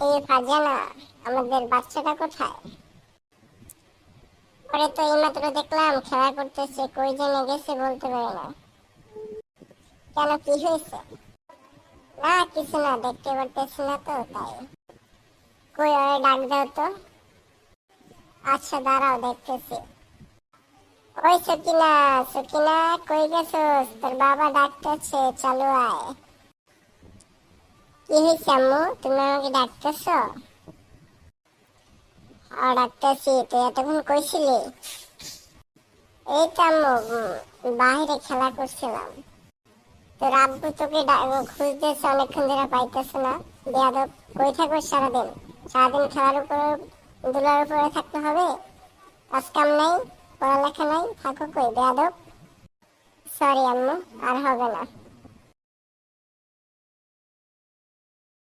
এই ফারজানা, আমাদের বাচ্চাটা কোথায়? ওরে তো এইমাত্র দেখলাম খেলা করতেছে, কই জেনে গেছে বলতে পারি না। কেন, কি হয়েছে? না কিছু না, দেখতে পারতেছি না তো তাই। কই, ওরে ডাক দাও তো। আচ্ছা দাঁড়াও, দেখতেছি। ওই সকিনা, সকিনা, কই গেছস? তোর বাবা ডাকতেছে, চলো আয়। কি হয়েছে আম্মু, তুমি আমাকে ডাকতেছো? আর ডাকতেছি, তুই এতক্ষণ কইছিলি? এই তো আম্মু, বাহিরে খেলা করছিলাম। তোর আব্বু তোকে খুঁজতেছে, অনেকক্ষণ ধরে পাইতেছে না। বেয়াদব, কই থাকো সারাদিন? সারাদিন খেলার উপর দুলার উপরে থাকতে হবে? কাজ কাম নাই, পড়ালেখা নাই, থাকো কই বেয়াদব? সরি আম্মু, আর হবে না।